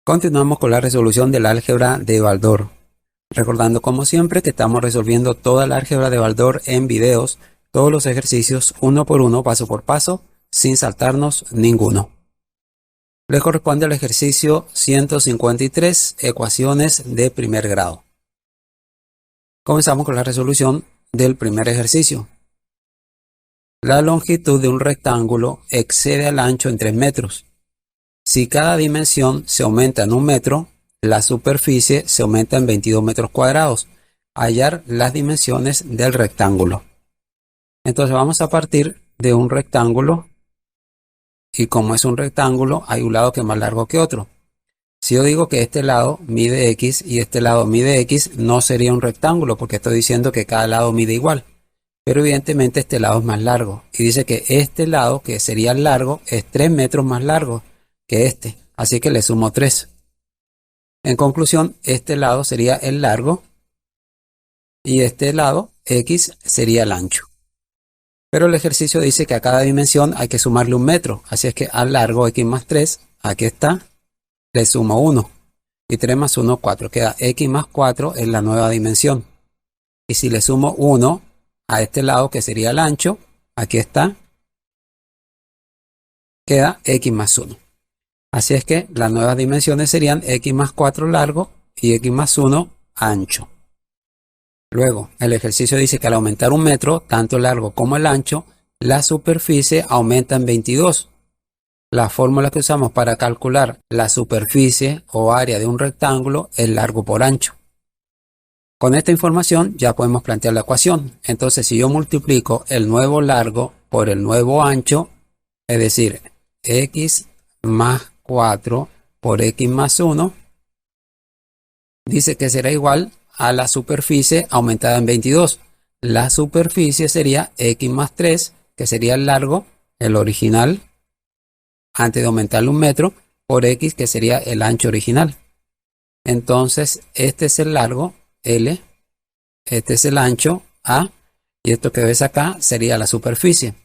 Continuamos con la resolución del álgebra de Baldor. Recordando como siempre que estamos resolviendo toda la álgebra de Baldor en videos, todos los ejercicios uno por uno, paso por paso, sin saltarnos ninguno. Le corresponde al ejercicio 153, ecuaciones de primer grado. Comenzamos con la resolución del primer ejercicio. La longitud de un rectángulo excede al ancho en 3 metros. Si cada dimensión se aumenta en 1 metro, la superficie se aumenta en 22 metros cuadrados. Hallar las dimensiones del rectángulo. Entonces vamos a partir de un rectángulo y como es un rectángulo hay un lado que es más largo que otro. Si yo digo que este lado mide X y este lado mide X, no sería un rectángulo porque estoy diciendo que cada lado mide igual. Pero evidentemente este lado es más largo y dice que este lado, que sería largo, es 3 metros más largo que este, así que le sumo 3. En conclusión, este lado sería el largo y este lado, X, sería el ancho. Pero el ejercicio dice que a cada dimensión hay que sumarle 1 metro, así es que al largo X más 3, aquí está, le sumo 1. Y 3 más 1, 4, queda X más 4 en la nueva dimensión. Y si le sumo 1 a este lado, que sería el ancho, aquí está, queda X más 1. Así es que las nuevas dimensiones serían X más 4 largo y X más 1 ancho. Luego, el ejercicio dice que al aumentar 1 metro, tanto el largo como el ancho, la superficie aumenta en 22. La fórmula que usamos para calcular la superficie o área de un rectángulo es largo por ancho. Con esta información ya podemos plantear la ecuación. Entonces, si yo multiplico el nuevo largo por el nuevo ancho, es decir, X más 4 por X más 1, dice que será igual a la superficie aumentada en 22. La superficie sería X más 3, que sería el largo, el original, antes de aumentarle 1 metro, por X, que sería el ancho original. Entonces, este es el largo, L, este es el ancho, A, y esto que ves acá sería la superficie.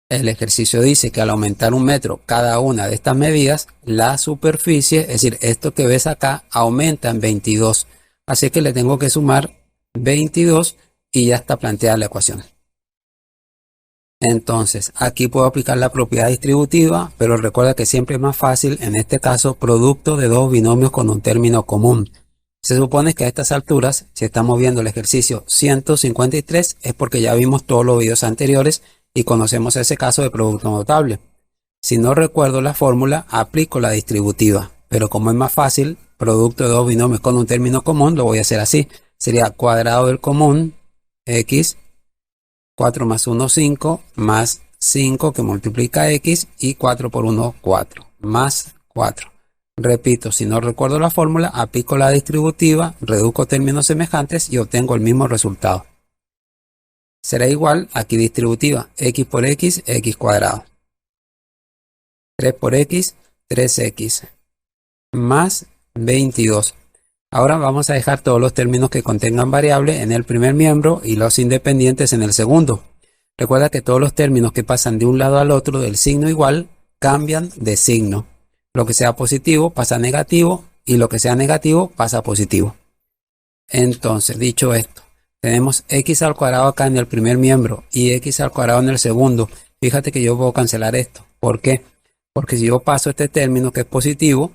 El ejercicio dice que al aumentar 1 metro cada una de estas medidas, la superficie, es decir, esto que ves acá, aumenta en 22. Así que le tengo que sumar 22 y ya está planteada la ecuación. Entonces, aquí puedo aplicar la propiedad distributiva, pero recuerda que siempre es más fácil, en este caso, producto de dos binomios con un término común. Se supone que a estas alturas, si estamos viendo el ejercicio 153, es porque ya vimos todos los videos anteriores y conocemos ese caso de producto notable. Si no recuerdo la fórmula, aplico la distributiva, pero como es más fácil, producto de dos binomios con un término común, lo voy a hacer así. Sería cuadrado del común, X, 4 más 1, 5, más 5 que multiplica X y 4 por 1, 4, más 4. Repito, si no recuerdo la fórmula, aplico la distributiva, reduzco términos semejantes y obtengo el mismo resultado. Será igual, aquí distributiva, X por X, X cuadrado. 3 por X, 3X, más 22. Ahora vamos a dejar todos los términos que contengan variable en el primer miembro y los independientes en el segundo. Recuerda que todos los términos que pasan de un lado al otro del signo igual cambian de signo. Lo que sea positivo pasa a negativo y lo que sea negativo pasa a positivo. Entonces, dicho esto, tenemos X al cuadrado acá en el primer miembro y X al cuadrado en el segundo. Fíjate que yo puedo cancelar esto. ¿Por qué? Porque si yo paso este término que es positivo,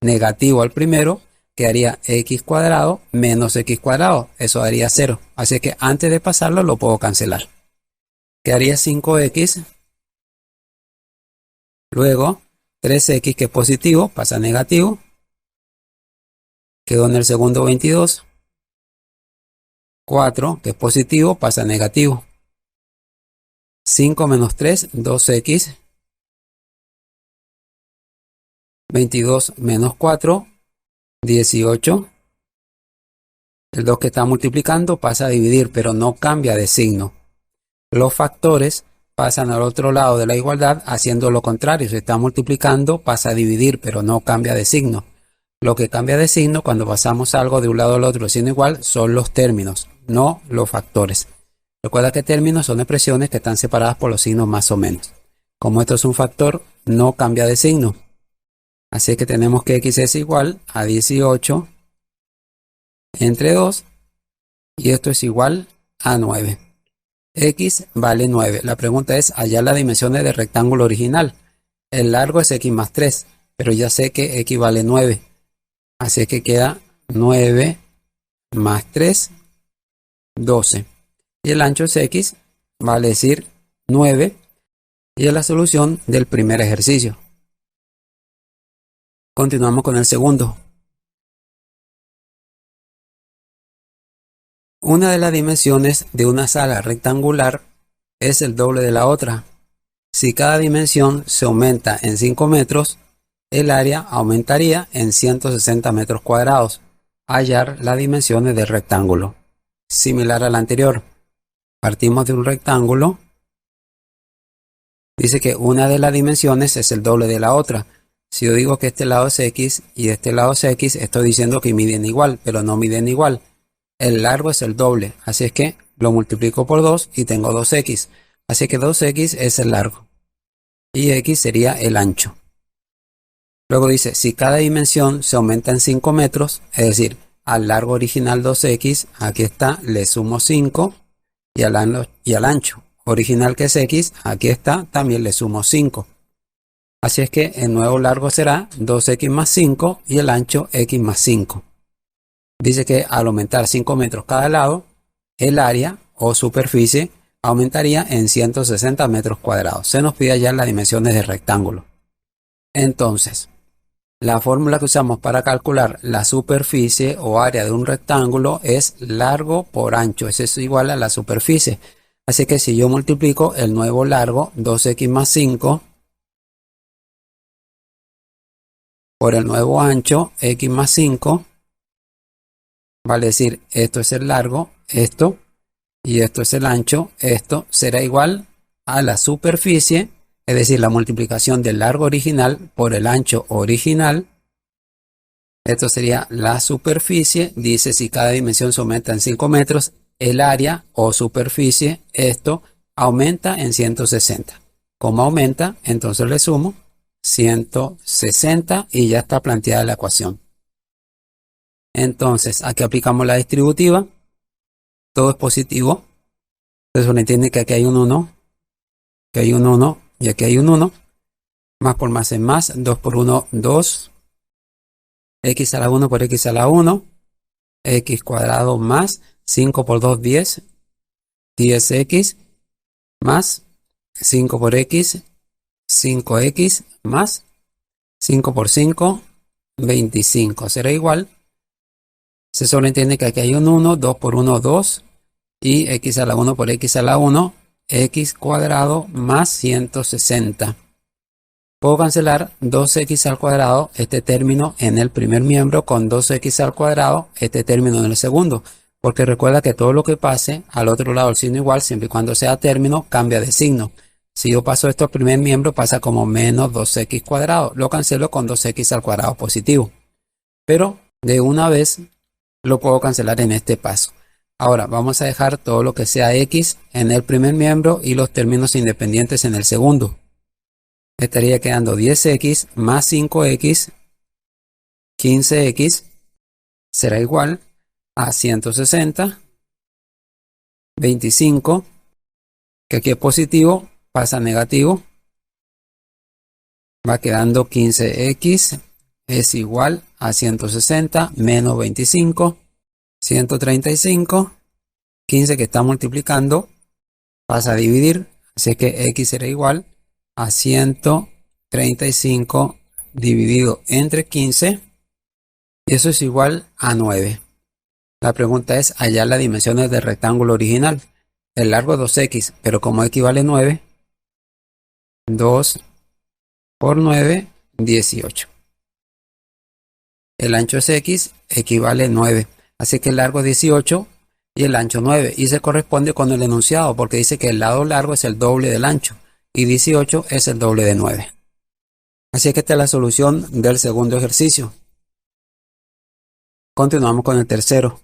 negativo al primero, quedaría X cuadrado menos X cuadrado. Eso daría 0. Así que antes de pasarlo lo puedo cancelar. Quedaría 5X. Luego 3X, que es positivo, pasa a negativo. Quedó en el segundo 22. 4, que es positivo, pasa a negativo. 5 menos 3, 2X. 22 menos 4, 18. El 2 que está multiplicando pasa a dividir, pero no cambia de signo. Los factores pasan al otro lado de la igualdad haciendo lo contrario. Si está multiplicando pasa a dividir, pero no cambia de signo. Lo que cambia de signo cuando pasamos algo de un lado al otro siendo igual son los términos, no los factores. Recuerda que términos son expresiones que están separadas por los signos más o menos. Como esto es un factor, no cambia de signo. Así que tenemos que x es igual a 18 entre 2 y esto es igual a 9. X vale 9. La pregunta es hallar las dimensiones del rectángulo original. El largo es x más 3, pero ya sé que x vale 9. Así que queda 9 más 3, 12. Y el ancho es x, vale decir 9. Y es la solución del primer ejercicio. Continuamos con el segundo. Una de las dimensiones de una sala rectangular es el doble de la otra. Si cada dimensión se aumenta en 5 metros, el área aumentaría en 160 metros cuadrados. Hallar las dimensiones del rectángulo. Similar al anterior, partimos de un rectángulo. Dice que una de las dimensiones es el doble de la otra. Si yo digo que este lado es x y este lado es x, estoy diciendo que miden igual, pero no miden igual. El largo es el doble, así es que lo multiplico por 2 y tengo 2x. Así que 2x es el largo y x sería el ancho. Luego dice, si cada dimensión se aumenta en 5 metros, es decir, al largo original 2x, aquí está, le sumo 5 y al ancho original que es x, aquí está, también le sumo 5. Así es que el nuevo largo será 2x más 5 y el ancho x más 5. Dice que al aumentar 5 metros cada lado, el área o superficie aumentaría en 160 metros cuadrados. Se nos pide ya las dimensiones del rectángulo. Entonces, la fórmula que usamos para calcular la superficie o área de un rectángulo es largo por ancho. Eso es igual a la superficie. Así que si yo multiplico el nuevo largo, 2x más 5, por el nuevo ancho, x más 5, vale decir, esto es el largo, esto, y esto es el ancho, esto será igual a la superficie, es decir, la multiplicación del largo original por el ancho original. Esto sería la superficie. Dice si cada dimensión se aumenta en 5 metros, el área o superficie, esto aumenta en 160. Como aumenta, entonces le sumo 160 y ya está planteada la ecuación. Entonces, aquí aplicamos la distributiva. Todo es positivo. Entonces uno entiende que aquí hay un 1, que hay un 1 y aquí hay un 1. Más por más es más. 2 por 1, 2. X a la 1 por x a la 1. X cuadrado más 5 por 2, 10. 10x más 5 por x, 5x más 5 por 5, 25. Será igual. Se sobreentiende que aquí hay un 1, 2 por 1, 2. Y x a la 1 por x a la 1, x cuadrado más 160. Puedo cancelar 2x al cuadrado, este término en el primer miembro, con 2x al cuadrado, este término en el segundo. Porque recuerda que todo lo que pase al otro lado del signo igual, siempre y cuando sea término, cambia de signo. Si yo paso esto al primer miembro, pasa como menos 2x cuadrado. Lo cancelo con 2x al cuadrado positivo. Pero de una vez lo puedo cancelar en este paso. Ahora vamos a dejar todo lo que sea x en el primer miembro y los términos independientes en el segundo. Estaría quedando 10x más 5x, 15x, será igual a 160, 25, que aquí es positivo, pasa a negativo, va quedando 15x es igual a 160 menos 25, 135, 15 que está multiplicando, pasa a dividir, así que x será igual a 135 dividido entre 15, y eso es igual a 9. La pregunta es hallar las dimensiones del rectángulo original. El largo es 2x, pero como x vale 9, 2 por 9, 18. El ancho es x, equivale 9. Así que el largo es 18 y el ancho 9. Y se corresponde con el enunciado porque dice que el lado largo es el doble del ancho y 18 es el doble de 9. Así que esta es la solución del segundo ejercicio. Continuamos con el tercero.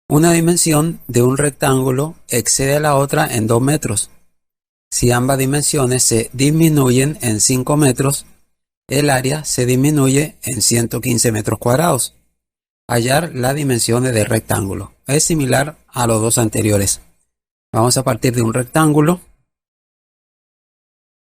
Una dimensión de un rectángulo excede a la otra en 2 metros. Si ambas dimensiones se disminuyen en 5 metros, el área se disminuye en 115 metros cuadrados. Hallar las dimensiones del rectángulo. Es similar a los dos anteriores. Vamos a partir de un rectángulo.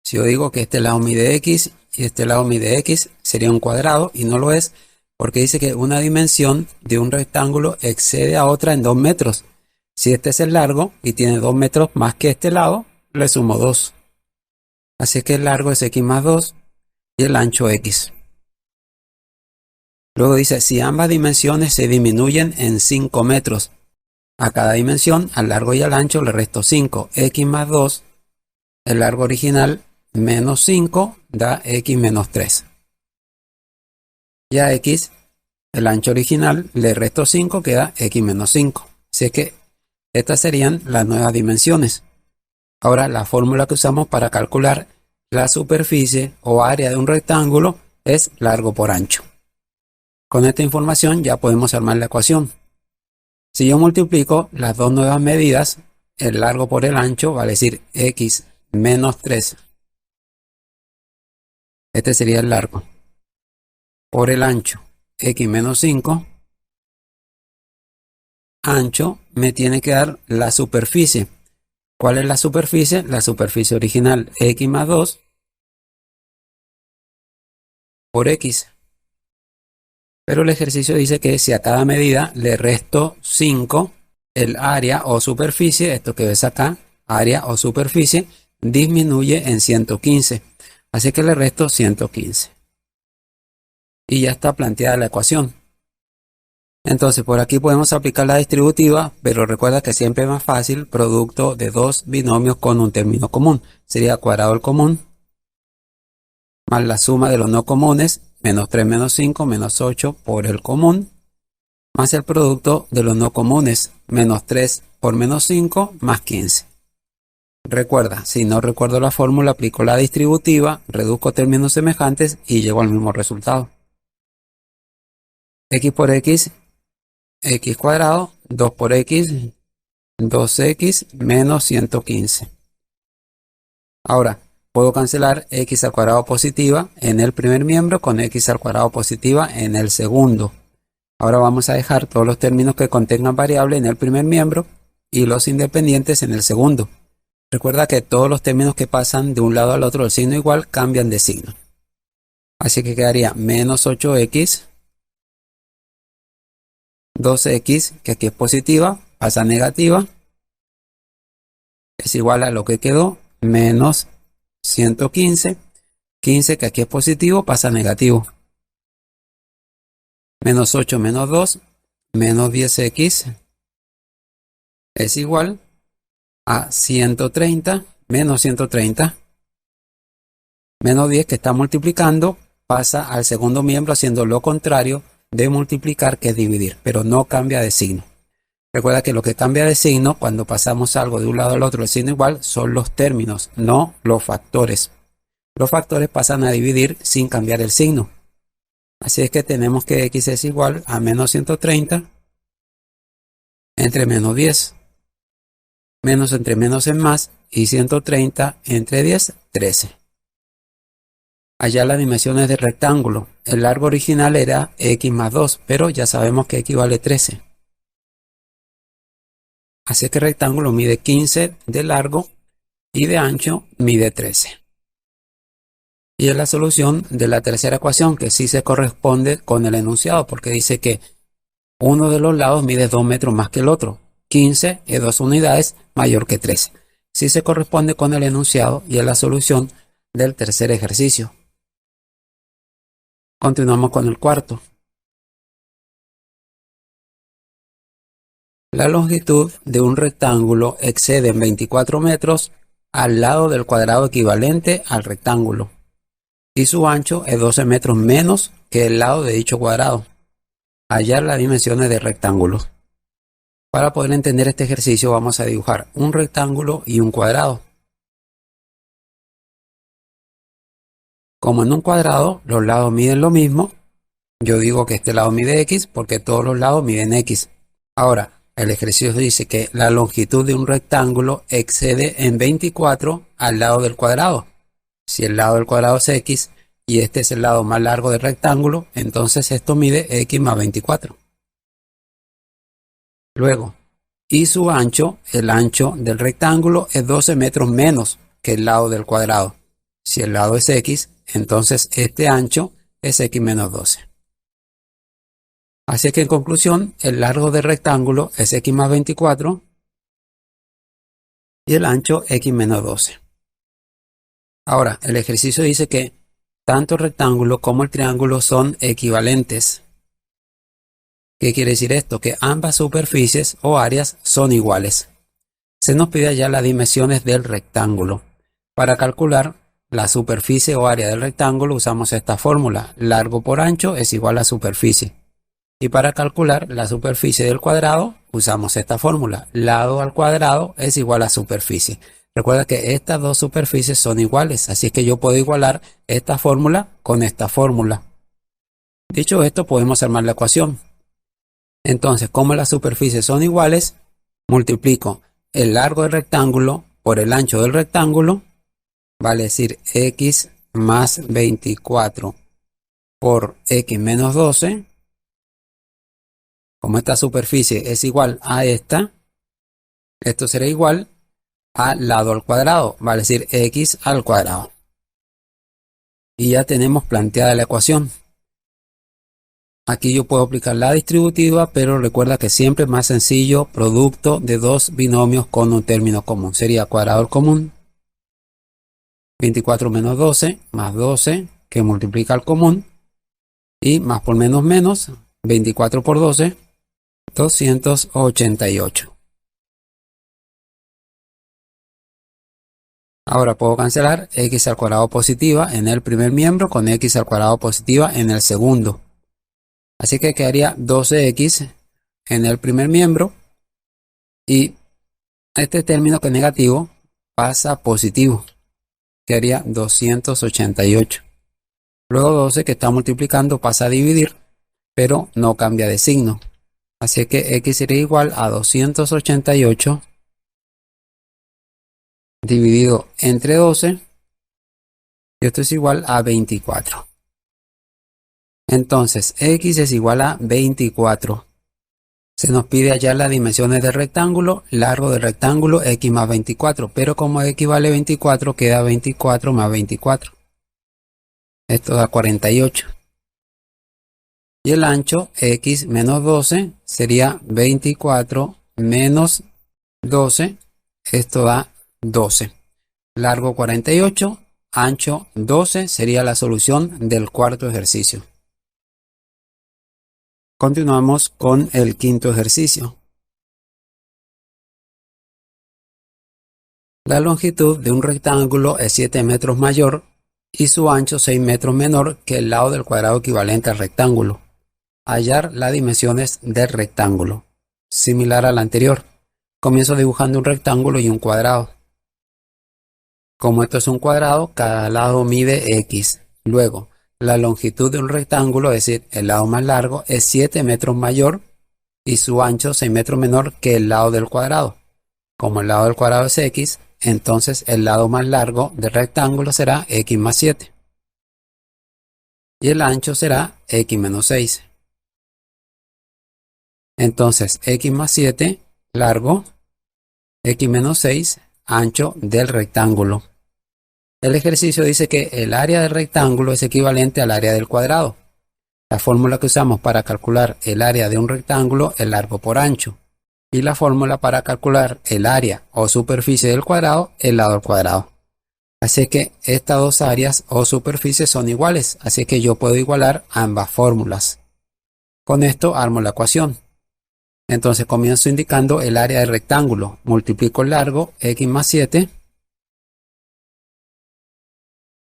Si yo digo que este lado mide X y este lado mide X, sería un cuadrado, y no lo es porque dice que una dimensión de un rectángulo excede a otra en 2 metros. Si este es el largo y tiene 2 metros más que este lado, le sumo 2. Así que el largo es X más 2 y el ancho X. Luego dice, si ambas dimensiones se disminuyen en 5 metros, a cada dimensión, al largo y al ancho, le resto 5. X más 2, el largo original, menos 5, da X menos 3. Y a X, el ancho original, le resto 5, queda X menos 5. Así que estas serían las nuevas dimensiones. Ahora, la fórmula que usamos para calcular la superficie o área de un rectángulo es largo por ancho. Con esta información ya podemos armar la ecuación. Si yo multiplico las dos nuevas medidas, el largo por el ancho, vale decir X menos 3. Este sería el largo. Por el ancho, X menos 5. Ancho me tiene que dar la superficie. ¿Cuál es la superficie? La superficie original, X más 2 por X. Pero el ejercicio dice que si a cada medida le resto 5, el área o superficie, esto que ves acá, área o superficie, disminuye en 115. Así que le resto 115. Y ya está planteada la ecuación. Entonces por aquí podemos aplicar la distributiva, pero recuerda que siempre es más fácil producto de dos binomios con un término común. Sería cuadrado del común más la suma de los no comunes, menos 3 menos 5 menos 8 por el común, más el producto de los no comunes, menos 3 por menos 5 más 15. Recuerda, si no recuerdo la fórmula, aplico la distributiva, reduzco términos semejantes y llego al mismo resultado. X por X, X cuadrado, 2 por X, 2X menos 115. Ahora, puedo cancelar X al cuadrado positiva en el primer miembro con X al cuadrado positiva en el segundo. Ahora vamos a dejar todos los términos que contengan variable en el primer miembro y los independientes en el segundo. Recuerda que todos los términos que pasan de un lado al otro del signo igual cambian de signo. Así que quedaría menos 8X, 2X, que aquí es positiva, pasa a negativa, es igual a lo que quedó, menos 115, 15 que aquí es positivo, pasa a negativo. Menos 8 menos 2, menos 10X, es igual a 130, menos 130. Menos 10 que está multiplicando, pasa al segundo miembro haciendo lo contrario de multiplicar, que es dividir, pero no cambia de signo. Recuerda que lo que cambia de signo cuando pasamos algo de un lado al otro del signo igual son los términos, no los factores. Los factores pasan a dividir sin cambiar el signo. Así es que tenemos que X es igual a menos 130 entre menos 10. Menos entre menos es más y 130 entre 10, 13. Allá las dimensiones del rectángulo. El largo original era X más 2, pero ya sabemos que X vale 13. Así que el rectángulo mide 15 de largo y de ancho mide 13. Y es la solución de la tercera ecuación, que sí se corresponde con el enunciado, porque dice que uno de los lados mide 2 metros más que el otro. 15 es 2 unidades mayor que 13. Sí se corresponde con el enunciado y es la solución del tercer ejercicio. Continuamos con el cuarto. La longitud de un rectángulo excede en 24 metros al lado del cuadrado equivalente al rectángulo, y su ancho es 12 metros menos que el lado de dicho cuadrado. Hallar las dimensiones del rectángulo. Para poder entender este ejercicio vamos a dibujar un rectángulo y un cuadrado. Como en un cuadrado los lados miden lo mismo, yo digo que este lado mide X porque todos los lados miden X. Ahora, El ejercicio dice que la longitud de un rectángulo excede en 24 al lado del cuadrado. Si el lado del cuadrado es x y este es el lado más largo del rectángulo, entonces esto mide x más 24. Luego, y su ancho, el ancho del rectángulo es 12 metros menos que el lado del cuadrado. Si el lado es x, entonces este ancho es x menos 12. Así que en conclusión, el largo del rectángulo es x más 24 y el ancho x menos 12. Ahora, el ejercicio dice que tanto el rectángulo como el triángulo son equivalentes. ¿Qué quiere decir esto? Que ambas superficies o áreas son iguales. Se nos pide ya las dimensiones del rectángulo. Para calcular la superficie o área del rectángulo usamos esta fórmula. Largo por ancho es igual a superficie. Y para calcular la superficie del cuadrado usamos esta fórmula. Lado al cuadrado es igual a superficie. Recuerda que estas dos superficies son iguales, así que yo puedo igualar esta fórmula con esta fórmula. Dicho esto, podemos armar la ecuación. Entonces, como las superficies son iguales, multiplico el largo del rectángulo por el ancho del rectángulo, vale decir x más 24 por x menos 12. Como esta superficie es igual a esta, esto será igual a lado al cuadrado, vale decir x al cuadrado. Y ya tenemos planteada la ecuación. Aquí yo puedo aplicar la distributiva, pero recuerda que siempre es más sencillo producto de dos binomios con un término común. Sería cuadrador común, 24 menos 12, más 12, que multiplica al común, y más por menos, 24 por 12, 288. Ahora puedo cancelar x al cuadrado positiva en el primer miembro con x al cuadrado positiva en el segundo. Así que quedaría 12x en el primer miembro y este término que es negativo pasa a positivo. Quedaría 288. Luego 12 que está multiplicando pasa a dividir, pero no cambia de signo. Así que x sería igual a 288 dividido entre 12. Y esto es igual a 24. Entonces, x es igual a 24. Se nos pide hallar las dimensiones del rectángulo, largo del rectángulo, x más 24. Pero como x vale 24, queda 24 más 24. Esto da 48. Y el ancho, x menos 12, sería 24 menos 12. Esto da 12. Largo 48, ancho 12 sería la solución del cuarto ejercicio. Continuamos con el quinto ejercicio. La longitud de un rectángulo es 7 metros mayor y su ancho 6 metros menor que el lado del cuadrado equivalente al rectángulo. Hallar las dimensiones del rectángulo. Similar al anterior. Comienzo dibujando un rectángulo y un cuadrado. Como esto es un cuadrado, cada lado mide x. Luego, la longitud de un rectángulo, es decir, el lado más largo, es 7 metros mayor y su ancho 6 metros menor que el lado del cuadrado. Como el lado del cuadrado es x, entonces el lado más largo del rectángulo será x más 7. Y el ancho será x menos 6. Entonces, x más 7, largo, x menos 6, ancho del rectángulo. El ejercicio dice que el área del rectángulo es equivalente al área del cuadrado. La fórmula que usamos para calcular el área de un rectángulo es largo por ancho. Y la fórmula para calcular el área o superficie del cuadrado es lado al cuadrado. Así que estas dos áreas o superficies son iguales. Así que yo puedo igualar ambas fórmulas. Con esto armo la ecuación. Entonces comienzo indicando el área del rectángulo. Multiplico el largo, x más 7,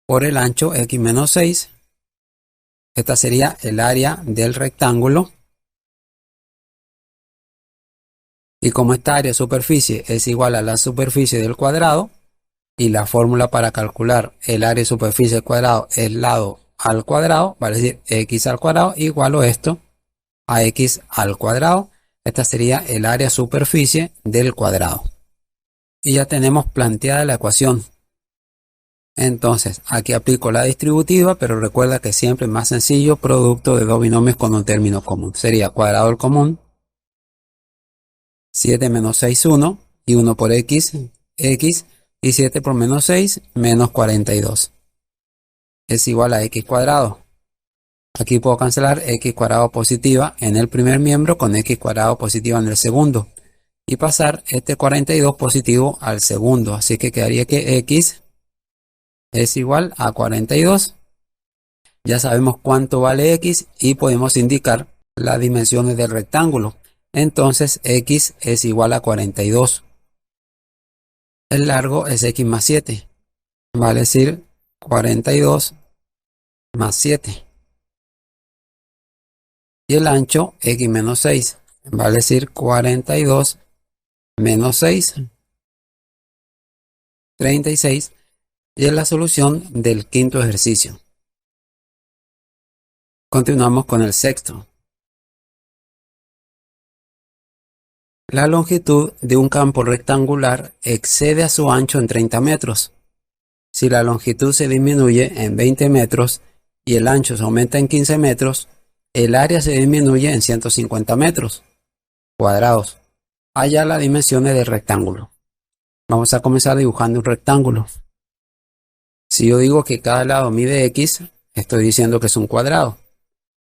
por el ancho, x menos 6. Esta sería el área del rectángulo. Y como esta área de superficie es igual a la superficie del cuadrado, y la fórmula para calcular el área de superficie del cuadrado es lado al cuadrado, vale decir x al cuadrado igual a esto a x al cuadrado. Esta sería el área superficie del cuadrado. Y ya tenemos planteada la ecuación. Entonces, aquí aplico la distributiva, pero recuerda que siempre es más sencillo producto de dos binomios con un término común. Sería cuadrado del común, 7 menos 6, 1, y 1 por x, x, y 7 por menos 6, menos 42. Es igual a x cuadrado. Aquí puedo cancelar x cuadrado positiva en el primer miembro con x cuadrado positiva en el segundo. Y pasar este 42 positivo al segundo. Así que quedaría que x es igual a 42. Ya sabemos cuánto vale x y podemos indicar las dimensiones del rectángulo. Entonces x es igual a 42. El largo es x más 7. Vale decir 42 más 7. Y el ancho x menos 6. Vale decir 42 menos 6. 36. Y es la solución del quinto ejercicio. Continuamos con el sexto. La longitud de un campo rectangular excede a su ancho en 30 metros. Si la longitud se disminuye en 20 metros y el ancho se aumenta en 15 metros, el área se disminuye en 150 metros cuadrados. Halla las dimensiones del rectángulo. Vamos a comenzar dibujando un rectángulo. Si yo digo que cada lado mide x, estoy diciendo que es un cuadrado.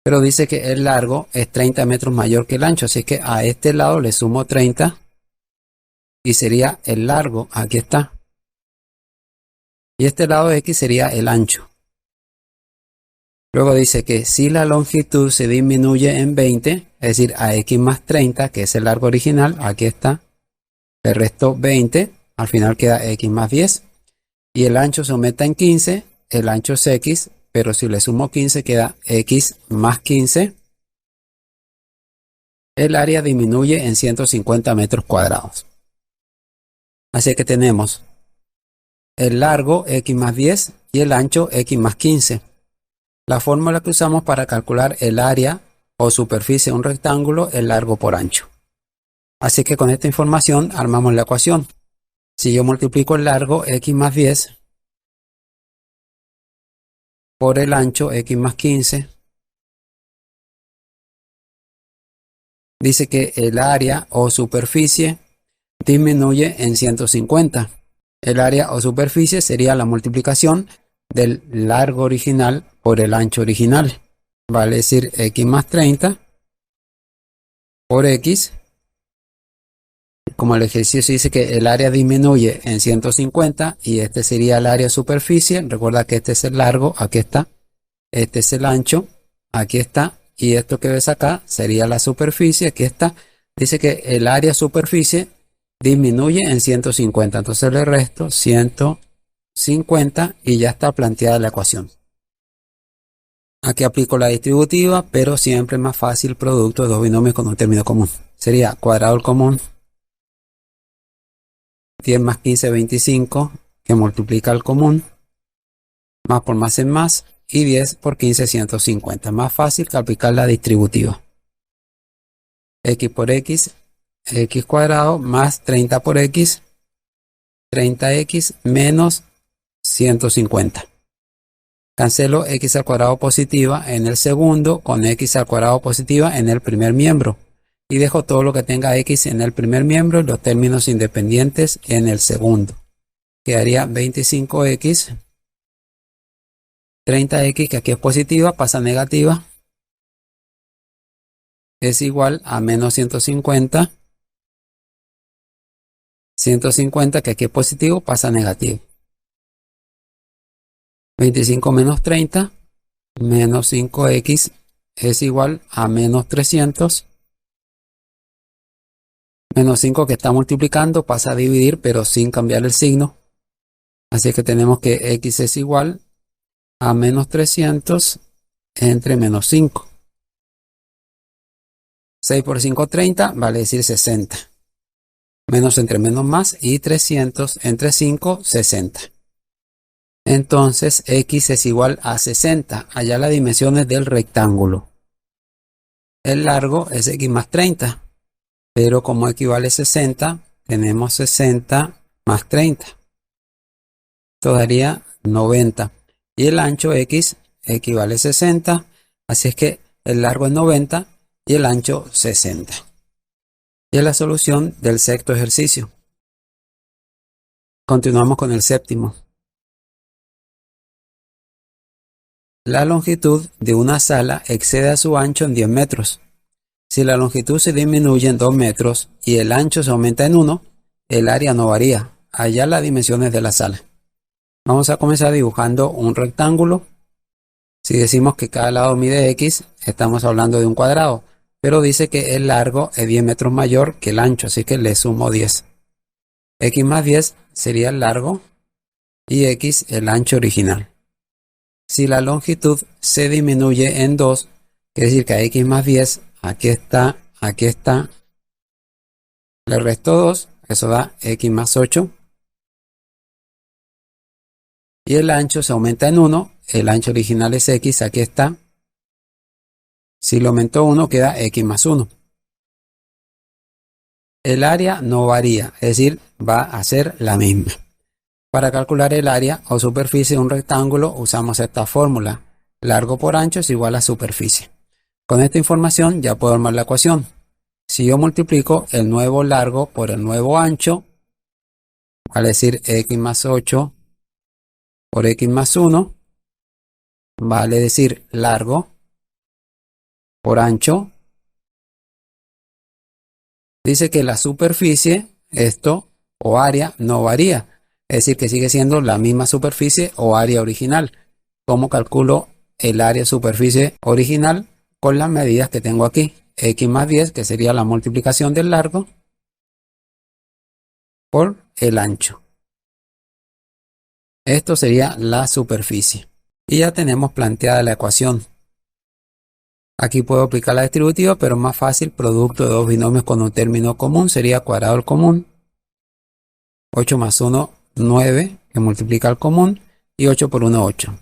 Pero dice que el largo es 30 metros mayor que el ancho, así que a este lado le sumo 30 y sería el largo, aquí está. Y este lado de x sería el ancho. Luego dice que si la longitud se disminuye en 20, es decir, a x más 30, que es el largo original, aquí está, le resto 20, al final queda x más 10. Y el ancho se aumenta en 15, el ancho es x, pero si le sumo 15 queda x más 15. El área disminuye en 150 metros cuadrados. Así que tenemos el largo x más 10 y el ancho x más 15. La fórmula que usamos para calcular el área o superficie de un rectángulo es largo por ancho. Así que con esta información armamos la ecuación. Si yo multiplico el largo x más 10 por el ancho x más 15, dice que el área o superficie disminuye en 150. El área o superficie sería la multiplicación del largo original por el ancho original. Vale decir x más 30 por x. Como el ejercicio dice que el área disminuye en 150 y este sería el área superficie. Recuerda que este es el largo, aquí está. Este es el ancho, aquí está. Y esto que ves acá sería la superficie, aquí está. Dice que el área superficie disminuye en 150. Entonces le resto 150 y ya está planteada la ecuación. Aquí aplico la distributiva, pero siempre es más fácil producto de dos binomios con un término común. Sería cuadrado del común, 10 más 15, 25, que multiplica el común, más por más es más, y 10 por 15, 150. Más fácil que aplicar la distributiva. X por x, x cuadrado, más 30 por x, 30x menos 150. Cancelo x al cuadrado positiva en el segundo con x al cuadrado positiva en el primer miembro. Y dejo todo lo que tenga x en el primer miembro y los términos independientes en el segundo. Quedaría 25x, 30x, que aquí es positiva, pasa a negativa, es igual a menos 150. 150, que aquí es positivo, pasa a negativo. 25 menos 30, menos 5x, es igual a menos 300. Menos 5 que está multiplicando pasa a dividir, pero sin cambiar el signo. Así que tenemos que x es igual a menos 300 entre menos 5. 6 por 5, 30, vale decir 60. Menos entre menos más y 300 entre 5, 60. Entonces x es igual a 60. Allá las dimensiones del rectángulo. El largo es x más 30. pero como equivale 60, tenemos 60 más 30. Esto daría 90. Y el ancho X equivale 60, así es que el largo es 90 y el ancho 60. Y es la solución del sexto ejercicio. Continuamos con el séptimo. La longitud de una sala excede a su ancho en 10 metros. Si la longitud se disminuye en 2 metros y el ancho se aumenta en 1, el área no varía. Hallar las dimensiones de la sala. Vamos a comenzar dibujando un rectángulo. Si decimos que cada lado mide X, estamos hablando de un cuadrado, pero dice que el largo es 10 metros mayor que el ancho, así que le sumo 10. X más 10 sería el largo y X el ancho original. Si la longitud se disminuye en 2, quiere decir que a X más 10, aquí está, le resto 2, eso da X más 8. Y el ancho se aumenta en 1, el ancho original es X, aquí está. Si lo aumento 1, queda X más 1. El área no varía, es decir, va a ser la misma. Para calcular el área o superficie de un rectángulo usamos esta fórmula. Largo por ancho es igual a superficie. Con esta información ya puedo armar la ecuación. Si yo multiplico el nuevo largo por el nuevo ancho, vale decir X más 8 por X más 1, vale decir largo por ancho. Dice que la superficie, esto o área, no varía. Es decir, que sigue siendo la misma superficie o área original. ¿Cómo calculo el área superficie original? Con las medidas que tengo aquí. X más 10, que sería la multiplicación del largo, por el ancho. Esto sería la superficie. Y ya tenemos planteada la ecuación. Aquí puedo aplicar la distributiva, pero más fácil, producto de dos binomios con un término común, sería cuadrado del común. 8 más 1, 9, que multiplica el común, y 8 por 1, 8.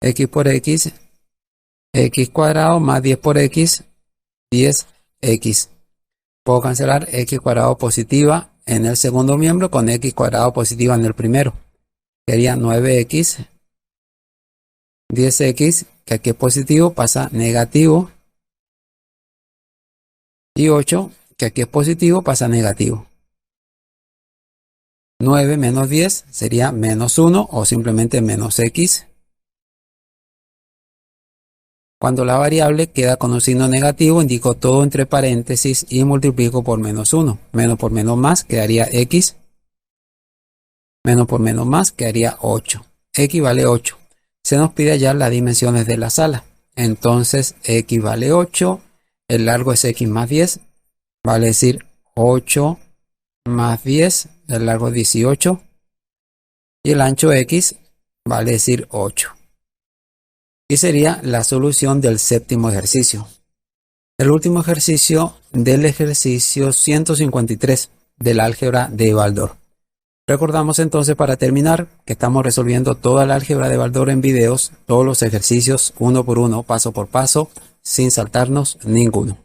X por X, X cuadrado más 10 por X, 10X. Puedo cancelar X cuadrado positiva en el segundo miembro con X cuadrado positiva en el primero. Sería 9X, 10X, que aquí es positivo, pasa negativo. Y 8, que aquí es positivo, pasa negativo. 9 menos 10 sería menos 1 o simplemente menos X. Cuando la variable queda con un signo negativo, indico todo entre paréntesis y multiplico por menos 1. Menos por menos más quedaría X. Menos por menos más quedaría 8. X vale 8. Se nos pide hallar las dimensiones de la sala. Entonces X vale 8. El largo es X más 10. Vale decir 8 más 10. El largo es 18. Y el ancho X vale decir 8. Y sería la solución del séptimo ejercicio. El último ejercicio del ejercicio 153 del álgebra de Baldor. Recordamos entonces para terminar que estamos resolviendo toda la álgebra de Baldor en videos, todos los ejercicios uno por uno, paso por paso, sin saltarnos ninguno.